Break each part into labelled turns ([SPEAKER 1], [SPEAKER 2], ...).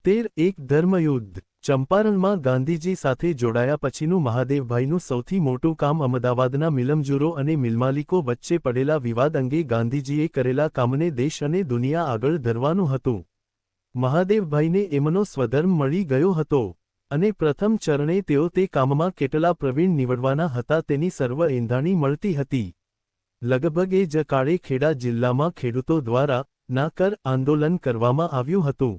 [SPEAKER 1] 13 ધર્મયુદ્ધ ચંપારણમાં ગાંધીજી સાથે જોડાયા પછીનું મહાદેવભાઈનું સૌથી મોટું કામ અમદાવાદના મિલમજૂરો અને મિલમાલિકો વચ્ચે પડેલા વિવાદ અંગે ગાંધીજીએ કરેલા કામને દેશ અને દુનિયા આગળ ધરવાનું હતું. મહાદેવભાઈને એમનો સ્વધર્મ મળી ગયો હતો અને પ્રથમ ચરણે તેઓ તે કામમાં કેટલા પ્રવીણ નીવડવાના હતા તેની સર્વ એંધાણી મળતી હતી. લગભગ એ જ કાળે ખેડા જિલ્લામાં ખેડૂતો દ્વારા ના કર આંદોલન કરવામાં આવ્યું હતું.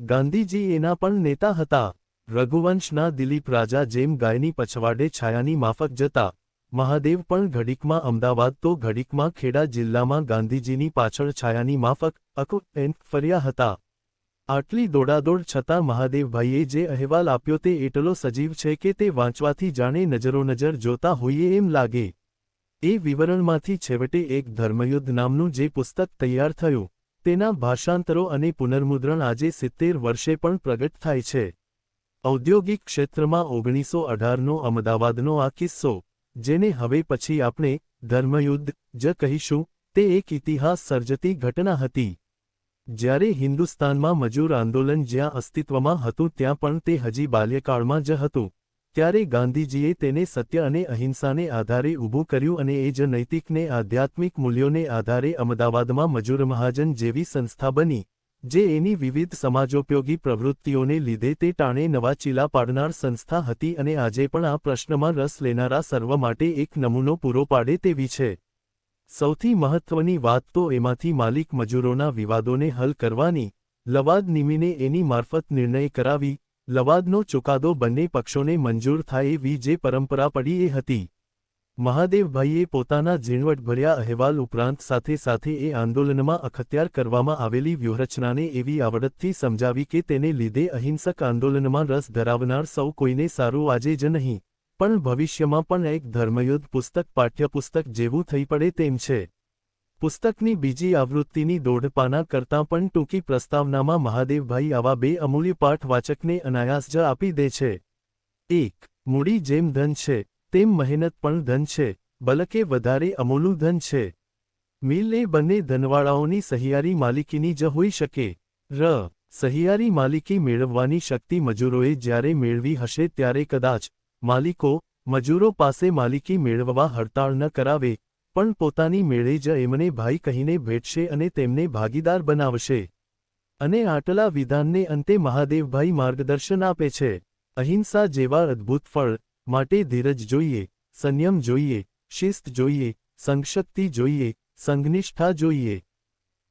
[SPEAKER 1] ગાંધીજી એના પણ નેતા હતા. રઘુવંશના દિલીપ રાજા જેમ ગાયની પછવાડે છાયાની માફક જતા મહાદેવ પણ ઘડીકમાં અમદાવાદ તો ઘડીકમાં ખેડા જિલ્લામાં ગાંધીજીની પાછળ છાયાની માફક ફર્યા હતા. આટલી દોડાદોડ છતાં મહાદેવભાઈએ જે અહેવાલ આપ્યો તે એટલો સજીવ છે કે તે વાંચવાથી જાણે નજરોનજર જોતા હોઈએ એમ લાગે. એ વિવરણમાંથી છેવટે એક ધર્મયુદ્ધ નામનું જે પુસ્તક તૈયાર થયું તેના ભાષાંતરો અને પુનર્મુદ્રણ આજે 70 વર્ષે પણ પ્રગટ થાય છે. ઔદ્યોગિક ક્ષેત્રમાં 1918નો અમદાવાદનો આ કિસ્સો, જેને હવે પછી આપણે ધર્મયુદ્ધ જ કહીશું, તે એક ઇતિહાસ સર્જતી ઘટના હતી. જ્યારે હિન્દુસ્તાનમાં મજૂર આંદોલન જ્યાં અસ્તિત્વમાં હતું ત્યાં પણ તે હજી બાલ્યકાળમાં જ હતું, ત્યારે ગાંધીજીએ તેને સત્ય અને અહિંસાને આધારે ઊભું કર્યું અને એ જ નૈતિકને આધ્યાત્મિક મૂલ્યોને આધારે અમદાવાદમાં મજૂર મહાજન જેવી સંસ્થા બની, જે એની વિવિધ સમાજોપયોગી પ્રવૃત્તિઓને લીધે તે ટાણે નવા ચીલા પાડનાર સંસ્થા હતી અને આજે પણ આ પ્રશ્નમાં રસ લેનારા સર્વ માટે એક નમૂનો પૂરો પાડે તેવી છે. સૌથી મહત્વની વાત તો એમાંથી માલિક મજૂરોના વિવાદોને હલ કરવાની, લવાદ નિમીને એની મારફત નિર્ણય કરાવી, લવાદનો ચુકાદો બંને પક્ષોને મંજૂર થાય એવી જે પરંપરા પડી એ હતી. મહાદેવભાઈએ પોતાના ઝીણવટભર્યા અહેવાલ ઉપરાંત સાથે સાથે એ આંદોલનમાં અખત્યાર કરવામાં આવેલી વ્યૂહરચનાને એવી આવડતથી સમજાવી કે તેને લીધે અહિંસક આંદોલનમાં રસ ધરાવનાર સૌ કોઈને સારું આજે જ નહીં પણ ભવિષ્યમાં પણ એક ધર્મયુદ્ધ પુસ્તક પાઠ્યપુસ્તક જેવું થઈ પડે તેમ છે. પુસ્તકની બીજી આવૃત્તિની 1.5 પાના કરતાં પણ ટૂંકી પ્રસ્તાવનામાં મહાદેવભાઈ આવા 2 અમૂલ્ય પાઠ વાચકને અનાયાસ જ આપી દે છે. 1. મૂડી જેમ ધન છે તેમ મહેનત પણ ધન છે, બલકે વધારે અમૂલ્યું ધન છે. મિલ એ બંને ધનવાળાઓની સહિયારી માલિકીની જ હોઈ શકે. સહિયારી માલિકી મેળવવાની શક્તિ મજૂરોએ જ્યારે મેળવી હશે ત્યારે કદાચ માલિકો મજૂરો પાસે માલિકી મેળવવા હડતાળ ન કરાવે, પણ પોતાની મેળે જ એમને ભાઈ કહીને ભેટશે અને તેમને ભાગીદાર બનાવશે. અને આટલા વિધાનને અંતે મહાદેવભાઈ માર્ગદર્શન આપે છે. અહિંસા જેવા અદ્ભુત ફળ માટે ધીરજ જોઈએ, સંયમ જોઈએ, શિસ્ત જોઈએ, સંઘશક્તિ જોઈએ, સંઘનિષ્ઠા જોઈએ.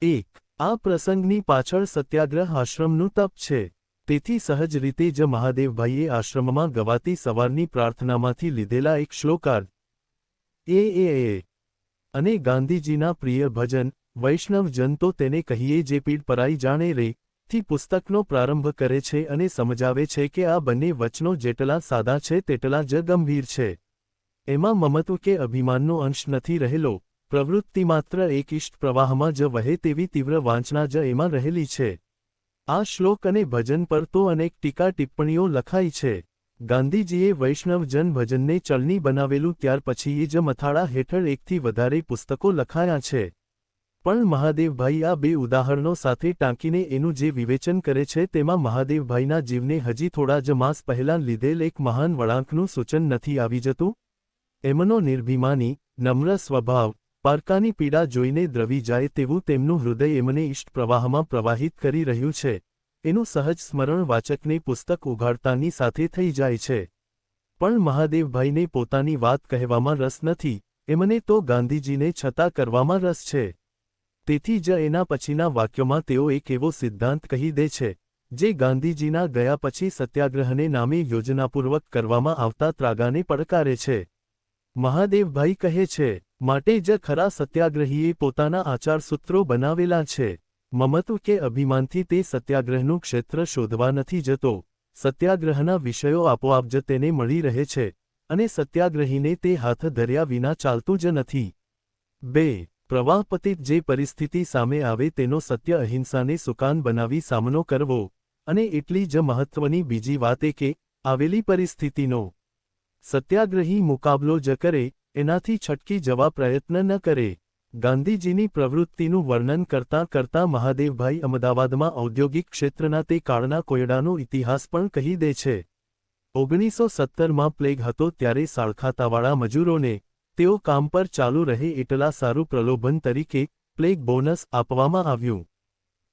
[SPEAKER 1] 1. આ પ્રસંગની પાછળ સત્યાગ્રહ આશ્રમનું તપ છે. તેથી સહજ રીતે જ મહાદેવભાઈએ આશ્રમમાં ગવાતી સવારની પ્રાર્થનામાંથી લીધેલા એક શ્લોકાર અને ગાંધીજીના પ્રિય ભજન વૈષ્ણવજન તો તેને કહીએ જે પીડ પરાઈ જાણે રે થી પુસ્તકનો પ્રારંભ કરે છે અને સમજાવે છે કે આ બંને વચનો જેટલા સાદા છે તેટલા જ ગંભીર છે. એમાં મમત્વ કે અભિમાનનો અંશ નથી રહેલો, પ્રવૃત્તિ માત્ર એક ઇષ્ટ પ્રવાહમાં જ વહે તેવી તીવ્ર વાંચના જ એમાં રહેલી છે. આ શ્લોક અને ભજન પર તો અનેક ટીકા ટિપ્પણીઓ લખાઈ છે. ગાંધીજીએ વૈષ્ણવજન ભજનને ચલણી બનાવેલું ત્યાર પછી એ જ મથાળા હેઠળ એકથી વધારે પુસ્તકો લખાયા છે. પણ મહાદેવભાઈ આ 2 ઉદાહરણો સાથે ટાંકીને એનું જે વિવેચન કરે છે તેમાં મહાદેવભાઈના જીવને હજી થોડા જ માસ પહેલાં લીધેલ એક મહાન વળાંકનું સૂચન નથી આવી જતું. એમનો નિર્ભિમાની, નમ્ર સ્વભાવ, પારકાની પીડા જોઈને દ્રવી જાય તેવું તેમનું હૃદય એમને ઇષ્ટ પ્રવાહમાં પ્રવાહિત કરી રહ્યું છે, એનું સહજ સ્મરણ વાચકને પુસ્તક ઉઘાડતાની સાથે થઈ જાય છે. પણ મહાદેવભાઈને પોતાની વાત કહેવામાં રસ નથી, એમને તો ગાંધીજીને છતા કરવામાં રસ છે. તેથી જ એના પછીના વાક્યોમાં તેઓ એક એવો સિદ્ધાંત કહી દે છે, જે ગાંધીજીના ગયા પછી સત્યાગ્રહને નામે યોજનાપૂર્વક કરવામાં આવતા ત્રાગાને પડકારે છે. મહાદેવભાઈ કહે છે, માટે જ ખરા સત્યાગ્રહીએ પોતાના આચારસૂત્રો બનાવેલા છે. મમત્વ કે અભિમાનથી તે સત્યાગ્રહનું ક્ષેત્ર શોધવા નથી જતો, સત્યાગ્રહના વિષયો આપોઆપ જ તેને મળી રહે છે અને સત્યાગ્રહીને તે હાથ ધર્યા વિના ચાલતું જ નથી. 2. પ્રવાહપતિત જે પરિસ્થિતિ સામે આવે તેનો સત્ય અહિંસાને સુકાન બનાવી સામનો કરવો, અને એટલી જ મહત્વની બીજી વાત એ કે આવેલી પરિસ્થિતિનો સત્યાગ્રહી મુકાબલો જ કરે, એનાથી છટકી જવા પ્રયત્ન ન કરે. ગાંધીજીની પ્રવૃત્તિનું વર્ણન કરતાં કરતાં મહાદેવભાઈ અમદાવાદમાં ઔદ્યોગિક ક્ષેત્રના તે કાળના કોયડાનો ઇતિહાસ પણ કહી દે છે. 1917માં પ્લેગ હતો ત્યારે સાળખાતાવાળા મજૂરોને તેઓ કામ પર ચાલુ રહે એટલા સારું પ્રલોભન તરીકે પ્લેગ બોનસ આપવામાં આવ્યું.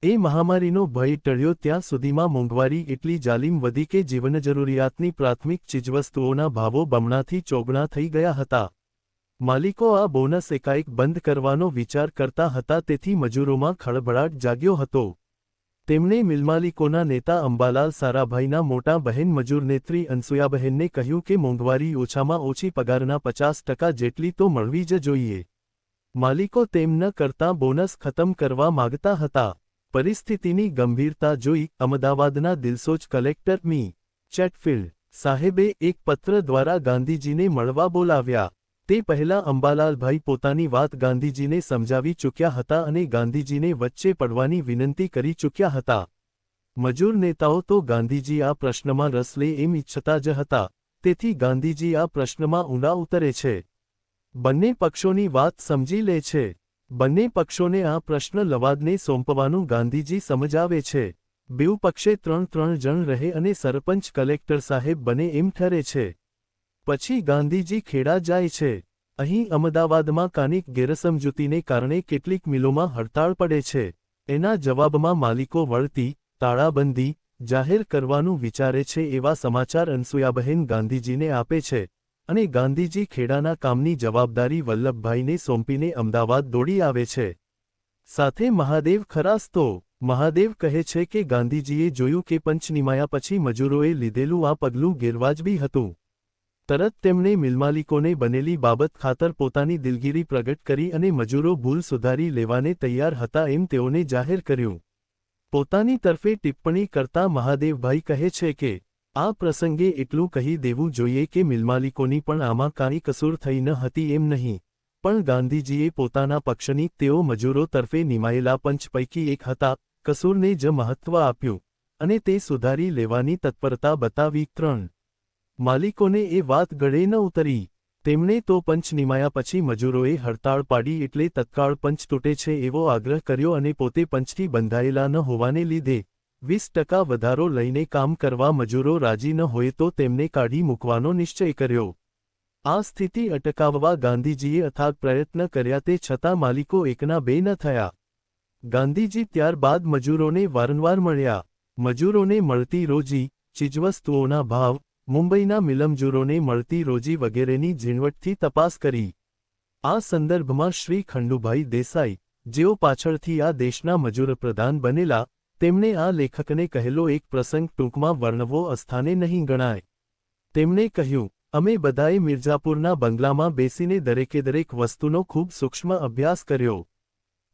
[SPEAKER 1] એ મહામારીનો ભય ટળ્યો ત્યાં સુધીમાં મોંઘવારી એટલી જાલિમ વધી કે જીવનજરૂરિયાતની પ્રાથમિક ચીજવસ્તુઓના ભાવો બમણાથી ચોગણા થઈ ગયા હતા. માલિકો આ બોનસ એકાએક બંધ કરવાનો વિચાર કરતા હતા તેથી મજૂરોમાં ખળભળાટ જાગ્યો હતો. તેમણે મિલમાલિકોના નેતા અંબાલાલ સારાભાઈના મોટા બહેન મજૂરનેત્રી અનસુયાબહેનને કહ્યું કે મોંઘવારી ઓછામાં ઓછી પગારના 50% જેટલી તો મળવી જ જોઈએ. માલિકો તેમ ન કરતાં બોનસ ખતમ કરવા માગતા હતા. પરિસ્થિતિની ગંભીરતા જોઈ અમદાવાદના દિલસોચ કલેક્ટર મી. ચેટફિલ્ડ સાહેબે એક પત્ર દ્વારા ગાંધીજીને મળવા બોલાવ્યા. તે પહેલાં અંબાલાલભાઈ પોતાની વાત ગાંધીજીને સમજાવી ચૂક્યા હતા અને ગાંધીજીને વચ્ચે પડવાની વિનંતી કરી ચૂક્યા હતા. મજૂર નેતાઓ તો ગાંધીજી આ પ્રશ્નમાં રસ લે એમ ઈચ્છતા જ હતા, તેથી ગાંધીજી આ પ્રશ્નમાં ઊંડા ઉતરે છે. બંને પક્ષોની વાત સમજી લે છે. બંને પક્ષોને આ પ્રશ્ન લવાદને સોંપવાનું ગાંધીજી સમજાવે છે. બેઉ પક્ષે 3 જણ રહે અને સરપંચ કલેક્ટર સાહેબ બને એમ ઠરે છે. પછી ગાંધીજી ખેડા જાય છે. અહીં અમદાવાદમાં કાનિક ગેરસમજૂતીને કારણે કેટલીક મિલોમાં હડતાળ પડે છે. એના જવાબમાં માલિકો વળતી, તાળાબંધી જાહેર કરવાનું વિચારે છે એવા સમાચાર અનસુયાબહેન ગાંધીજીને આપે છે અને ગાંધીજી ખેડાના કામની જવાબદારી વલ્લભભાઈને સોંપીને અમદાવાદ દોડી આવે છે. સાથે મહાદેવ ખરાસ તો મહાદેવ કહે છે કે ગાંધીજીએ જોયું કે પંચનિમાયા પછી મજૂરોએ લીધેલું આ પગલું ગેરવાજબી હતું. તરત તેમણે મિલમાલિકોને બનેલી બાબત ખાતર પોતાની દિલગીરી પ્રગટ કરી અને મજૂરો ભૂલ સુધારી લેવાને તૈયાર હતા એમ તેઓને જાહેર કર્યું. પોતાની તરફે ટિપ્પણી કરતા મહાદેવભાઈ કહે છે કે આ પ્રસંગે એટલું કહી દેવું જોઈએ કે મિલમાલિકોની પણ આમાં કાંઈ કસૂર થઈ ન હતી એમ નહીં, પણ ગાંધીજીએ પોતાના પક્ષની તેઓ મજૂરો તરફે નિમાયેલા પંચ પૈકી એક હતા કસૂરને જ મહત્વ આપ્યું અને તે સુધારી લેવાની તત્પરતા બતાવી. 3 માલિકોને એ વાત ગળે ન ઉતરી. તેમણે તો પંચ નિમાયા પછી મજૂરોએ હડતાળ પાડી એટલે તત્કાળ પંચ તૂટે છે એવો આગ્રહ કર્યો અને પોતે પંચથી બંધાયેલા ન હોવાને લીધે 20% વધારો લઈને કામ કરવા મજૂરો રાજી ન હોય તો તેમને કાઢી મૂકવાનો નિશ્ચય કર્યો. આ સ્થિતિ અટકાવવા ગાંધીજીએ અથાગ પ્રયત્ન કર્યા તે છતાં માલિકો એકના બે ન થયા. ગાંધીજી ત્યારબાદ મજૂરોને વારંવાર મળ્યા. મજૂરોને મળતી રોજી, ચીજવસ્તુઓના ભાવ, મુંબઈના મિલમજૂરોને મળતી રોજી વગેરેની ઝીણવટથી તપાસ કરી. આ સંદર્ભમાં શ્રી ખંડુભાઈ દેસાઈ, જેઓ પાછળથી આ દેશના મજૂર પ્રધાન બનેલા, તેમણે આ લેખકને કહેલો એક પ્રસંગ ટૂંકમાં વર્ણવો અસ્થાને નહીં ગણાય. તેમણે કહ્યું, અમે બધાએ મિર્ઝાપુરના બંગલામાં બેસીને દરેક વસ્તુનો ખૂબ સૂક્ષ્મ અભ્યાસ કર્યો.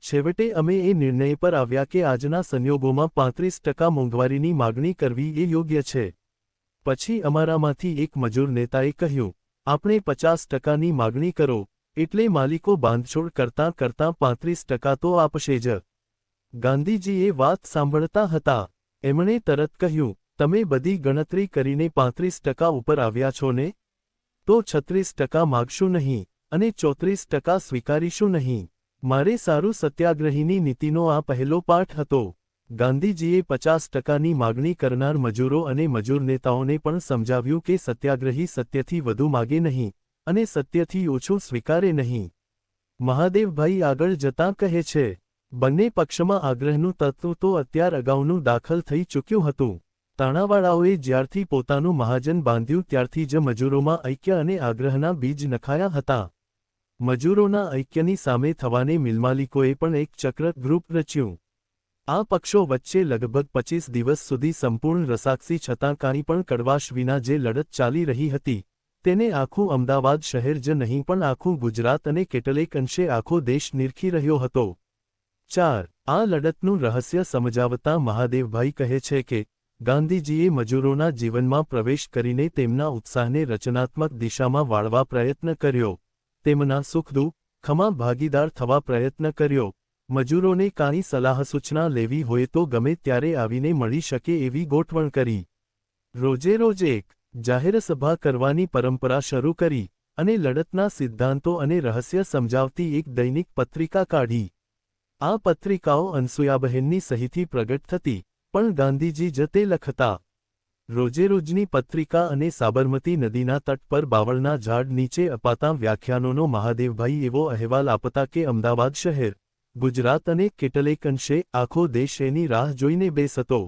[SPEAKER 1] છેવટે અમે એ નિર્ણય પર આવ્યા કે આજના સંયોગોમાં 35% મોંઘવારીની માગણી કરવી એ યોગ્ય છે. પછી અમારામાંથી એક મજૂર નેતાએ કહ્યું, આપણે 50%ની માગણી કરો, એટલે માલિકો બાંધછોડ કરતાં 35% તો આપશે જ. ગાંધીજી એ વાત સાંભળતા હતા. એમણે તરત કહ્યું, તમે બધી ગણતરી કરીને 35% ઉપર આવ્યા છો ને? તો 36% માગશું નહીં અને 34% સ્વીકારીશું નહીં. મારે સારું સત્યાગ્રહીની નીતિનો આ પહેલો પાઠ હતો. ગાંધીજીએ 50%ની માગણી કરનાર મજૂરો અને મજૂર નેતાઓને પણ સમજાવ્યું કે સત્યાગ્રહી સત્યથી વધુ માગે નહીં અને સત્યથી ઓછું સ્વીકારે નહીં. મહાદેવભાઈ આગળ જતાં કહે છે, બંને પક્ષમાં આગ્રહનું તત્વ તો અત્યાર અગાઉનું દાખલ થઈ ચૂક્યું હતું. તાણાવાળાઓએ જ્યારથી પોતાનું મહાજન બાંધ્યું ત્યારથી જ મજૂરોમાં ઐક્ય અને આગ્રહના બીજ નખાયા હતા. મજૂરોના ઐક્યની સામે થવાને મિલમાલિકોએ પણ એક ચક્ર ગ્રુપ રચ્યું. આ પક્ષો વચ્ચે લગભગ 25 દિવસ સુધી સંપૂર્ણ રસાક્ષી છતાં કાંઈ પણ કડવાશ વિના જે લડત ચાલી રહી હતી, તેને આખું અમદાવાદ શહેર જ નહીં પણ આખું ગુજરાત અને કેટલેક અંશે આખો દેશ નિરખી રહ્યો હતો. 4. આ લડતનું રહસ્ય સમજાવતા મહાદેવભાઈ કહે છે કે ગાંધીજીએ મજૂરોના જીવનમાં પ્રવેશ કરીને તેમના ઉત્સાહને રચનાત્મક દિશામાં વાળવા પ્રયત્ન કર્યો. તેમના સુખ-દુઃખમાં ભાગીદાર થવા પ્રયત્ન કર્યો. મજૂરોને કાંઈ સલાહ સૂચના લેવી હોય તો ગમે ત્યારે આવીને મળી શકે એવી ગોઠવણ કરી. રોજે એક જાહેર સભા કરવાની પરંપરા શરૂ કરી. અને લડતના સિદ્ધાંતો અને રહસ્ય સમજાવતી એક દૈનિક પત્રિકા કાઢી. આ પત્રિકાઓ અનસુયાબહેનની સહીથી પ્રગટ થતી, પણ ગાંધીજી જ તે લખતા. રોજેરોજની પત્રિકા અને સાબરમતી નદીના તટ પર બાવળના ઝાડ નીચે અપાતાં વ્યાખ્યાનોનો મહાદેવભાઈ એવો અહેવાલ આપતા કે અમદાવાદ શહેર, ગુજરાત અને કેટલેક અંશે આખો દેશ એની રાહ જોઈને બેસતો.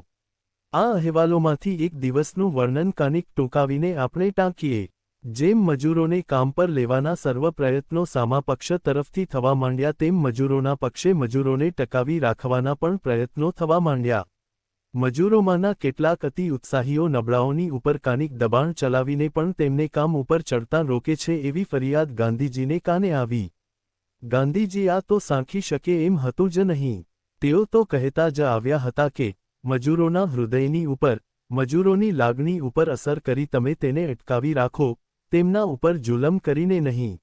[SPEAKER 1] આ અહેવાલોમાંથી એક દિવસનું વર્ણન કાનિક ટૂંકાવીને આપણે ટાંકીએ. જેમ મજૂરોને કામ પર લેવાના સર્વ પ્રયત્નો સામા પક્ષ તરફથી થવા માંડ્યા તેમ મજૂરોના પક્ષે મજૂરોને ટકાવી રાખવાના પણ પ્રયત્નો થવા માંડ્યા. મજૂરોમાંના કેટલાક અતિ ઉત્સાહીઓ નબળાઓની ઉપર કાનિક દબાણ ચલાવીને પણ તેમને કામ ઉપર ચડતાં રોકે છે એવી ફરિયાદ ગાંધીજીને કાને આવી. ગાંધીજી આ તો સાંખી શકે એમ હતું જ નહીં. તેઓ તો કહેતા જ આવ્યા હતા કે મજૂરોના હૃદયની ઉપર, મજૂરોની લાગણી ઉપર અસર કરી તમે તેને અટકાવી રાખો, તેમના ઉપર જુલમ કરીને નહીં.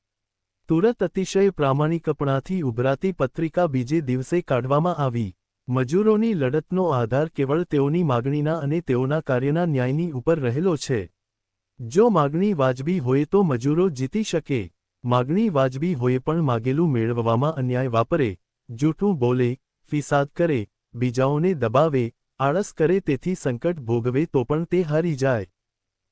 [SPEAKER 1] તુરત અતિશય પ્રામાણિકપણાથી ઉભરાતી પત્રિકા બીજે દિવસે કાઢવામાં આવી. મજૂરોની લડતનો આધાર કેવળ તેઓની માગણીના અને તેઓના કાર્યના ન્યાયની ઉપર રહેલો છે. જો માગણી વાજબી હોય તો મજૂરો જીતી શકે. માગણી વાજબી હોય પણ માગેલું મેળવવામાં અન્યાય વાપરે, જૂઠું બોલે, ફિસાદ કરે, બીજાઓને દબાવે, આળસ કરે, તેથી સંકટ ભોગવે તો પણ તે હારી જાય.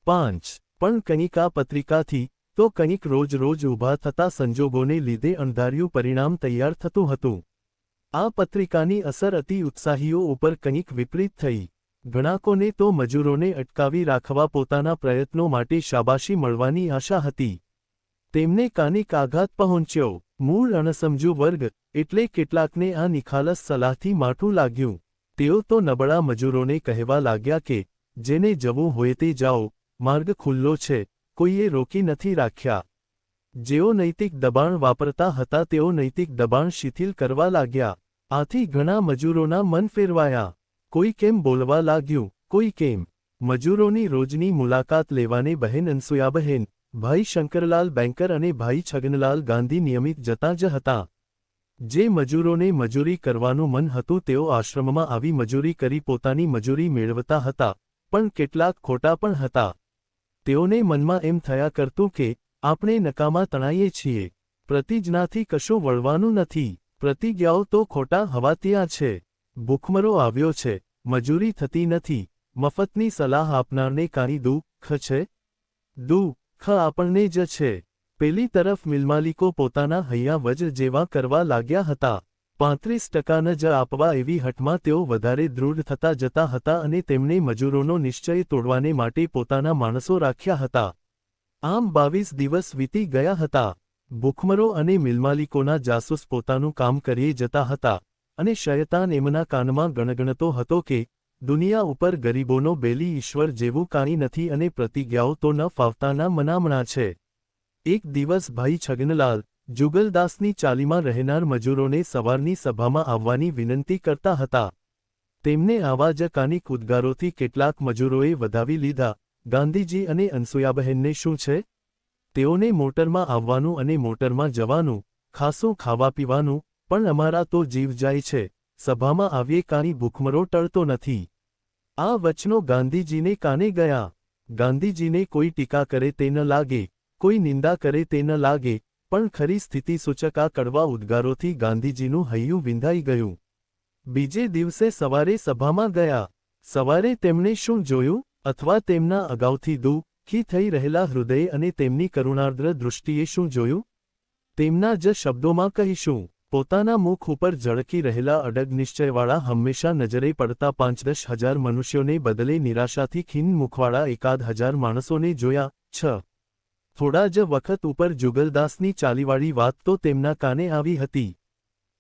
[SPEAKER 1] 5. પણ કંઈક આ પત્રિકાથી તો કંઈક રોજ રોજ ઊભા થતા સંજોગોને લીધે અણધાર્યું પરિણામ તૈયાર થતું હતું. આ પત્રિકાની અસર અતિ ઉત્સાહીઓ ઉપર કંઈક વિપરીત થઈ. ઘણાકોને તો મજૂરોને અટકાવી રાખવા પોતાના પ્રયત્નો માટે શાબાશી મળવાની આશા હતી. તેમને કાનિક આઘાત પહોંચ્યો. મૂળ અણસમજુ વર્ગ એટલે કેટલાકને આ નિખાલસ સલાહથી માઠું લાગ્યું. તેઓ તો નબળા મજૂરોને કહેવા લાગ્યા કે જેને જવું હોય તે જાઓ, માર્ગ ખુલ્લો છે, કોઈએ રોકી નથી રાખ્યા. જેઓ નૈતિક દબાણ વાપરતા હતા તેઓ નૈતિક દબાણ શિથિલ કરવા લાગ્યા. આથી ઘણા મજૂરોના મન ફેરવાયા. કોઈ કેમ બોલવા લાગ્યું, કોઈ કેમ. મજૂરોની રોજની મુલાકાત લેવાને બહેન અનસુયાબહેન, ભાઈ શંકરલાલ બેંકર અને ભાઈ છગનલાલ ગાંધી નિયમિત જતા જ હતા. જે મજૂરોને મજૂરી કરવાનું મન હતું તેઓ આશ્રમમાં આવી મજૂરી કરી પોતાની મજૂરી મેળવતા હતા, પણ કેટલાક ખોટા પણ હતા. તેઓને મનમાં એમ થયા કરતું કે આપણે નકામા તણાઈએ છીએ. પ્રતિજ્ઞાથી કશું વળવાનું નથી. પ્રતિજ્ઞાઓ તો ખોટા હવા ત્યાં છે. ભૂખમરો આવ્યો છે, મજૂરી થતી નથી, મફતની સલાહ આપનારને કાંઈ દુઃખ છે? દુઃખ આપણને જ છે. પેલી તરફ મિલમાલિકો પોતાના હૈયા વજ્ર જેવા કરવા લાગ્યા હતા. 35% જ આપવા એવી હઠમાં તેઓ વધારે દૃઢ થતા જતા હતા અને તેમણે મજૂરોનો નિશ્ચય તોડવાને માટે પોતાના માણસો રાખ્યા હતા. આમ 22 દિવસ વીતી ગયા હતા. ભૂખમરો અને મિલમાલિકોના જાસૂસ પોતાનું કામ કરીએ જતા હતા અને શયતાન એમના કાનમાં ગણગણતો હતો કે દુનિયા ઉપર ગરીબોનો બેલી ઈશ્વર જેવું કાંઈ નથી અને પ્રતિજ્ઞાઓ તો ન ફાવતાના મનામણા છે. એક દિવસ ભાઈ છગનલાલ જુગલદાસની ચાલીમાં રહેનાર મજૂરોને સવારની સભામાં આવવાની વિનંતી કરતા હતા. તેમને આવા જ કાનિક ઉદ્ગારોથી કેટલાક મજૂરોએ વધાવી લીધા. ગાંધીજી અને અનસુયાબહેનને શું છે? તેઓને મોટરમાં આવવાનું અને મોટરમાં જવાનું, ખાસું ખાવા પીવાનું, પણ અમારા તો જીવ જાય છે. સભામાં આવીએ કાંઈ ભૂખમરો ટળતો નથી. આ વચનો ગાંધીજીને કાને ગયા. ગાંધીજીને કોઈ ટીકા કરે તે ન લાગે, કોઈ નિંદા કરે તે ન લાગે, પણ ખરી સ્થિતિ સૂચક આ કડવા ઉદ્ગારોથી ગાંધીજીનું હૈયું વિંધાઈ ગયું. બીજે દિવસે સવારે સભામાં ગયા. સવારે તેમણે શું જોયું, અથવા તેમના અગાઉથી દુઃખી થઈ રહેલા હૃદયે અને તેમની કરુણાર્દ્ર દૃષ્ટિએ શું જોયું? તેમના જ શબ્દોમાં કહીશું. પોતાના મુખ ઉપર ઝળકી રહેલા અડગ નિશ્ચયવાળા હંમેશા નજરે પડતા 5-10 હજાર મનુષ્યોને બદલે નિરાશાથી ખીન મુખવાળા 1,000 માણસોને જોયા. 6. થોડા જ વખત ઉપર જુગલદાસની ચાલીવાળી વાત તો તેમના કાને આવી હતી.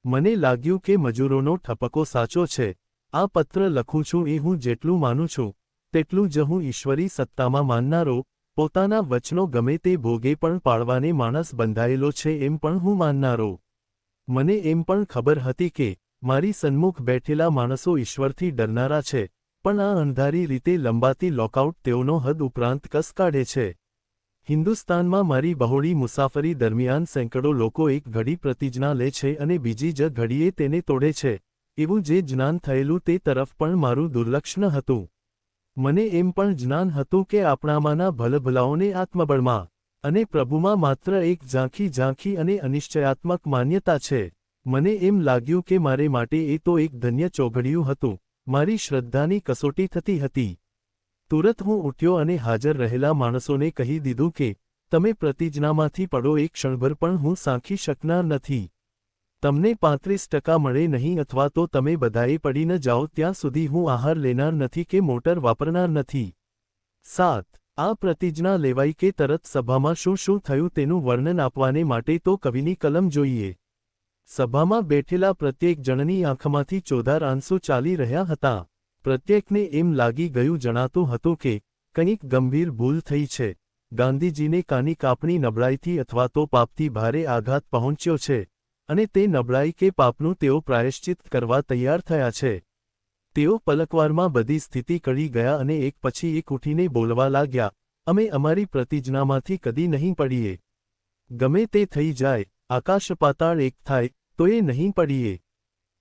[SPEAKER 1] મને લાગ્યું કે મજૂરોનો ઠપકો સાચો છે. આ પત્ર લખું છું એ હું જેટલું માનું છું તેટલું જ હું ઈશ્વરી સત્તામાં માનનારો, પોતાના વચનો ગમે તે ભોગે પણ પાળવાને માણસ બંધાયેલો છે એમ પણ હું માનનારો. મને એમ પણ ખબર હતી કે મારી સન્મુખ બેઠેલા માણસો ઈશ્વરથી ડરનારા છે, પણ આ અણધારી રીતે લંબાતી લોકઆઉટ તેઓનો હદ ઉપરાંત કસ કાઢે છે. હિન્દુસ્તાનમાં મારી બહોળી મુસાફરી દરમિયાન સેંકડો લોકો એક ઘડી પ્રતિજ્ઞા લે છે અને બીજી જ ઘડીએ તેને તોડે છે. એવું જે જ્ઞાન થયેલું તે તરફ પણ મારું દુર્લક્ષ ન હતું. મને એમ પણ જ્ઞાન હતું કે આપણામાંના ભલભલાઓને આત્મબળમાં અને પ્રભુમાં માત્ર એક ઝાંખી અને અનિશ્ચયાત્મક માન્યતા છે. મને એમ લાગ્યું કે મારે માટે એ તો એક ધન્ય ચોઘડિયું હતું. મારી શ્રદ્ધાની કસોટી થતી હતી. તુરત હું ઉઠ્યો અને હાજર રહેલા માણસોને કહી દીધું કે તમે પ્રતિજ્ઞામાંથી પડો એક ક્ષણભર પણ હું સાંખી શકનાર નથી. તમને 35% મળે નહીં અથવા તો તમે બધાએ પડી ન જાઓ ત્યાં સુધી હું આહાર લેનાર નથી કે મોટર વાપરનાર નથી. 7. આ પ્રતિજ્ઞા લેવાઈ કે તરત સભામાં શું થયું તેનું વર્ણન આપવાને માટે તો કવિની કલમ જોઈએ. સભામાં બેઠેલા પ્રત્યેક જણની આંખમાંથી ચોધાર આંસુ ચાલી રહ્યા હતા. પ્રત્યેકને એમ લાગી ગયું જણાતું હતું કે કંઈક ગંભીર ભૂલ થઈ છે. ગાંધીજીને કાની કાપણી નબળાઈથી અથવા તો પાપથી ભારે આઘાત પહોંચ્યો છે અને તે નબળાઈ કે પાપનું તેઓ પ્રાયશ્ચિત કરવા તૈયાર થયા છે. તેઓ પલકવારમાં બધી સ્થિતિ કરી ગયા અને એક પછી એક ઉઠીને બોલવા લાગ્યા, અમે અમારી પ્રતિજ્ઞામાંથી કદી નહીં પડીએ. ગમે તે થઈ જાય, આકાશ પાતાળ એક થાય, તો એ નહીં પડીએ.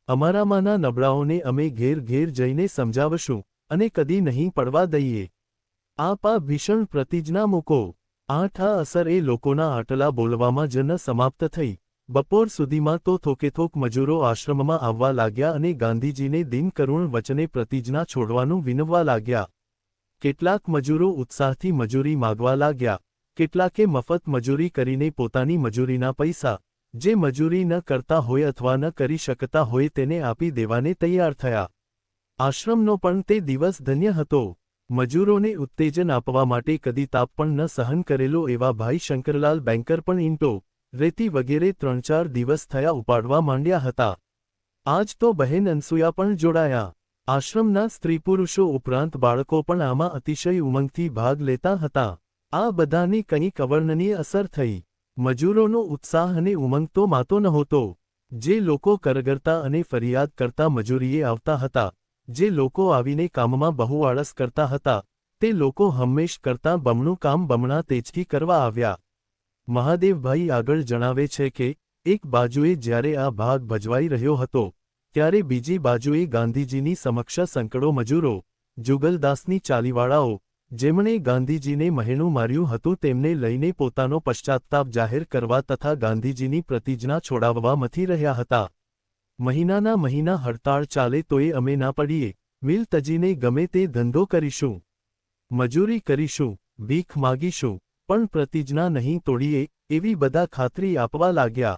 [SPEAKER 1] અમારામાંના નબળાઓને અમે ઘેર જઈને સમજાવશું અને કદી નહીં પડવા દઈએ. આપ આ ભીષણ પ્રતિજ્ઞા મૂકો. 8 આ અસર એ લોકોના આટલા બોલવામાં જ ન સમાપ્ત થઈ. બપોર સુધીમાં તો થોકેથોક મજૂરો આશ્રમમાં આવવા લાગ્યા અને ગાંધીજીને દિનકરુણ વચને પ્રતિજ્ઞા છોડવાનું વિનવવા લાગ્યા. કેટલાક મજૂરો ઉત્સાહથી મજૂરી માગવા લાગ્યા. કેટલાકે મફત મજૂરી કરીને પોતાની મજૂરીના પૈસા, જે મજૂરી ન કરતા હોય અથવા ન કરી શકતા હોય તેને આપી દેવાને તૈયાર થયા. આશ્રમનો પણ તે દિવસ ધન્ય હતો. મજૂરોને ઉત્તેજન આપવા માટે કદી તાપ પણ ન સહન કરેલો એવા ભાઈ શંકરલાલ બેન્કર પણ ઈંટો, રેતી વગેરે 3-4 દિવસ થયા ઉપાડવા માંડ્યા હતા. આજ તો બહેન અનસુયા પણ જોડાયા. આશ્રમના સ્ત્રીપુરુષો ઉપરાંત બાળકો પણ આમાં અતિશય ઉમંગથી ભાગ લેતા હતા. આ બધાની કંઈક અવર્ણનીય અસર થઈ. મજૂરોનો ઉત્સાહ અને ઉમંગ તો માતો નહોતો. જે લોકો કરગરતા અને ફરિયાદ કરતા મજૂરીએ આવતા હતા, જે લોકો આવીને કામમાં બહુ આળસ કરતા હતા, તે લોકો હંમેશ કરતાં બમણું કામ બમણા તેજથી કરવા આવ્યા. મહાદેવભાઈ આગળ જણાવે છે કે એક બાજુએ જ્યારે આ ભાગ ભજવાઈ રહ્યો હતો, ત્યારે બીજી બાજુએ ગાંધીજીની સમક્ષ સંકડો મજૂરો, જુગલદાસની ચાલીવાળાઓ, જેમણે ગાંધીજીને મહેણું માર્યું હતું તેમને લઈને પોતાનો પશ્ચાતાપ જાહેર કરવા તથા ગાંધીજીની પ્રતિજ્ઞા છોડાવવા મથી રહ્યા હતા. મહિનાના મહિના હડતાળ ચાલે તોય અમે ના પડીએ. મિલ તજીને ગમે તે ધંધો કરીશું, મજૂરી કરીશું, ભીખ માગીશું, પણ પ્રતિજ્ઞા નહીં તોડીએ, એવી બધા ખાતરી આપવા લાગ્યા.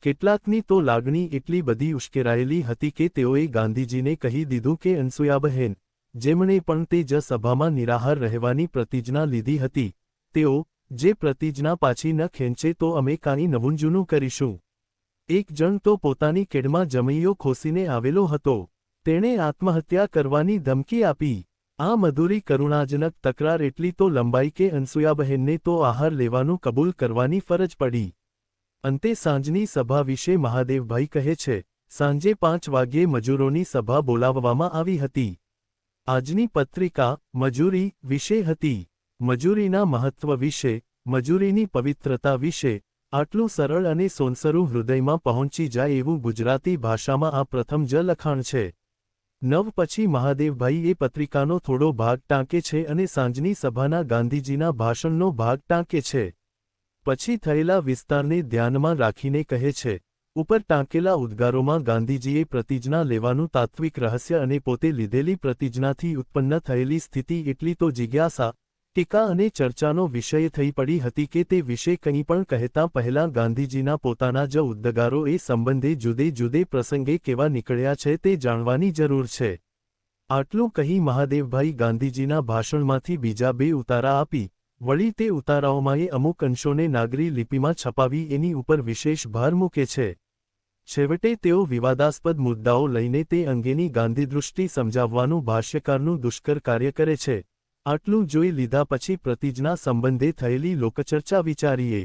[SPEAKER 1] કેટલાકની તો લાગણી એટલી બધી ઉશ્કેરાયેલી હતી કે તેઓએ ગાંધીજીને કહી દીધું કે અનસુયાબહેન, જેમણે પણ તે જ સભામાં નિરાહાર રહેવાની પ્રતિજ્ઞા લીધી હતી, તેઓ જે પ્રતિજ્ઞા પાછી ન ખેંચે તો અમે કાંઈ નવું જૂનું કરીશું. એક જણ તો પોતાની કેડમાં જમૈયો ખોસીને આવેલો હતો. તેણે આત્મહત્યા કરવાની ધમકી આપી. આ મધુરી કરુણાજનક તકરાર એટલી તો લંબાઈ કે અનસુયાબહેનને તો આહાર લેવાનું કબૂલ કરવાની ફરજ પડી. અંતે સાંજની સભા વિશે મહાદેવભાઈ કહે છે, સાંજે 5 વાગ્યે મજૂરોની સભા બોલાવવામાં આવી હતી. આજની પત્રિકા મજૂરી વિશે હતી. મજૂરીના મહત્વ વિશે, મજૂરીની પવિત્રતા વિશે આટલું સરળ અને સોનસરું હૃદયમાં પહોંચી જાય એવું ગુજરાતી ભાષામાં આ પ્રથમ જ લખાણ છે. 9 પછી મહાદેવભાઈ એ પત્રિકાનો થોડો ભાગ ટાંકે છે અને સાંજની સભાના ગાંધીજીના ભાષણનો ભાગ ટાંકે છે. પછી થયેલા વિસ્તારને ધ્યાનમાં રાખીને કહે છે, ઉપર ટાંકેલા ઉદ્ગારોમાં ગાંધીજીએ પ્રતિજ્ઞા લેવાનું તાત્વિક રહસ્ય અને પોતે લીધેલી પ્રતિજ્ઞાથી ઉત્પન્ન થયેલી સ્થિતિ એટલી તો જિજ્ઞાસા, ટીકા અને ચર્ચાનો વિષય થઈ પડી હતી કે તે વિશે કંઈ પણ કહેતા પહેલાં ગાંધીજીના પોતાના જ ઉદ્ગારો એ સંબંધે જુદે પ્રસંગે કેવા નીકળ્યા છે તે જાણવાની જરૂર છે. આટલું કહી મહાદેવભાઈ ગાંધીજીના ભાષણમાંથી બીજા 2 ઉતારા આપી, વળી તે ઉતારાઓમાંએ અમુક અંશોને નાગરી લિપિમાં છપાવી એની ઉપર વિશેષ ભાર મૂકે છે. છેવટે તેઓ વિવાદાસ્પદ મુદ્દાઓ લઈને તે અંગેની ગાંધીદૃષ્ટિ સમજાવવાનું ભાષ્યકારનું દુષ્કર કાર્ય કરે છે. આટલું જોઈ લીધા પછી પ્રતિજ્ઞા સંબંધે થયેલી લોકચર્ચા વિચારીએ.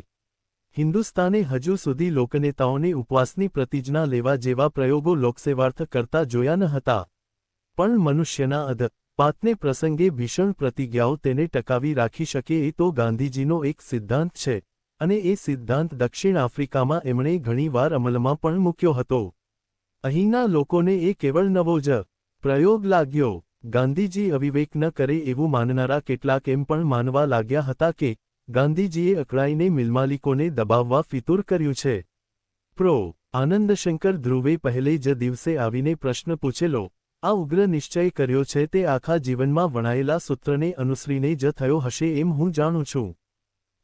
[SPEAKER 1] હિન્દુસ્તાને હજુ સુધી લોકનેતાઓને ઉપવાસની પ્રતિજ્ઞા લેવા જેવા પ્રયોગો લોકસેવાર્થ કરતા જોયા ન હતા. પણ મનુષ્યના અધ-પાતને પ્રસંગે ભીષણ પ્રતિજ્ઞાઓ તેને ટકાવી રાખી શકે એ તો ગાંધીજીનો એક સિદ્ધાંત છે, અને એ સિદ્ધાંત દક્ષિણ આફ્રિકામાં એમણે ઘણીવાર અમલમાં પણ મૂક્યો હતો. અહીંના લોકોને એ કેવળ નવો જ પ્રયોગ લાગ્યો. ગાંધીજી અવિવેક ન કરે એવું માનનારા કેટલાક એમ પણ માનવા લાગ્યા હતા કે ગાંધીજીએ અકળાઈને મિલમાલિકોને દબાવવા ફિતૂર કર્યું છે. પ્રો. આનંદશંકર ધ્રુવે પહેલે જ દિવસે આવીને પ્રશ્ન પૂછેલો, આ ઉગ્ર નિશ્ચય કર્યો છે તે આખા જીવનમાં વણાયેલા સૂત્રને અનુસરીને જ થયો હશે એમ હું જાણું છું.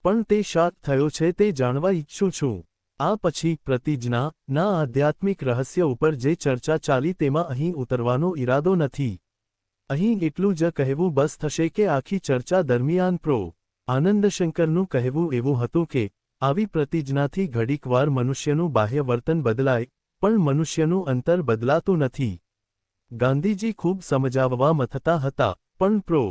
[SPEAKER 1] પણ તે શાક થયો છે તે જાણવા ઈચ્છું છું. આ પછી પ્રતિજ્ઞા ના આધ્યાત્મિક રહસ્ય ઉપર જે ચર્ચા ચાલી તેમાં અહીં ઉતરવાનો ઈરાદો નથી. અહીં એટલું જ કહેવું બસ થશે કે આખી ચર્ચા દરમિયાન પ્રો. આનંદશંકરનું કહેવું એવું હતું કે આવી પ્રતિજ્ઞાથી ઘડીકવાર મનુષ્યનું બાહ્ય વર્તન બદલાય, પણ મનુષ્યનું અંતર બદલાતું નથી. ગાંધીજી ખૂબ સમજાવવા મથતા હતા, પણ પ્રો.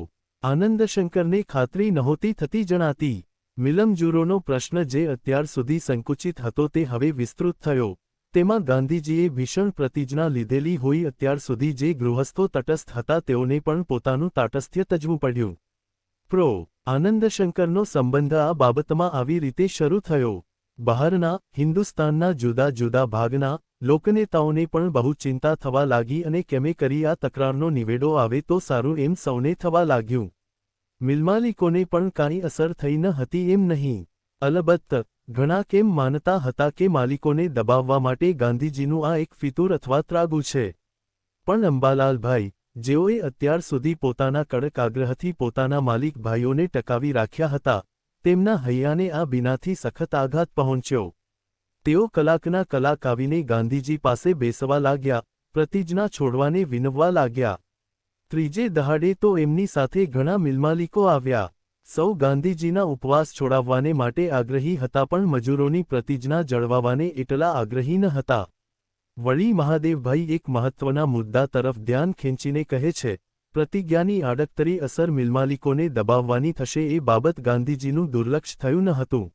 [SPEAKER 1] આનંદશંકરને ખાતરી નહોતી થતી જણાતી. મિલમજૂરોનો પ્રશ્ન જે અત્યાર સુધી સંકુચિત હતો તે હવે વિસ્તૃત થયો. તેમાં ગાંધીજીએ ભીષણ પ્રતિજ્ઞા લીધેલી હોઈ અત્યાર સુધી જે ગૃહસ્થો તટસ્થ હતા તેઓને પણ પોતાનું તાટસ્થ્ય તજવું પડ્યું. પ્રો. આનંદશંકરનો સંબંધ આ બાબતમાં આવી રીતે શરૂ થયો. બહારના, હિન્દુસ્તાનના જુદા જુદા ભાગના લોકનેતાઓને પણ બહુ ચિંતા થવા લાગી અને કેમે કરી આ તકરારનો નિવેડો આવે તો સારું એમ સૌને થવા લાગ્યું. મિલમાલિકોને પણ કાંઈ અસર થઈ ન હતી એમ નહીં. અલબત્ત, ઘણા કેમ માનતા હતા કે માલિકોને દબાવવા માટે ગાંધીજીનું આ એક ફિતૂર અથવા ત્રાગુ છે. પણ અંબાલાલભાઈ, જેઓએ અત્યાર સુધી પોતાના કડક આગ્રહથી પોતાના માલિક ભાઈઓને ટકાવી રાખ્યા હતા, તેમના હૈયાને આ બિનાથી સખત આઘાત પહોંચ્યો. તેઓ કલાકના કલાક આવીને ગાંધીજી પાસે બેસવા લાગ્યા, પ્રતિજ્ઞા છોડવાને વિનવવા લાગ્યા. ત્રીજે દહાડે તો એમની સાથે ઘણા મિલમાલિકો આવ્યા. સૌ ગાંધીજીના ઉપવાસ છોડાવવાને માટે આગ્રહી હતા પણ મજૂરોની પ્રતિજ્ઞા જળવાવાને એટલા આગ્રહી ન હતા. વળી મહાદેવભાઈ એક મહત્વના મુદ્દા તરફ ધ્યાન ખેંચીને કહે છે, પ્રતિજ્ઞાની આડકતરી અસર મિલમાલિકોને દબાવવાની થશે એ બાબત ગાંધીજીનું દુર્લક્ષ થયું ન હતું.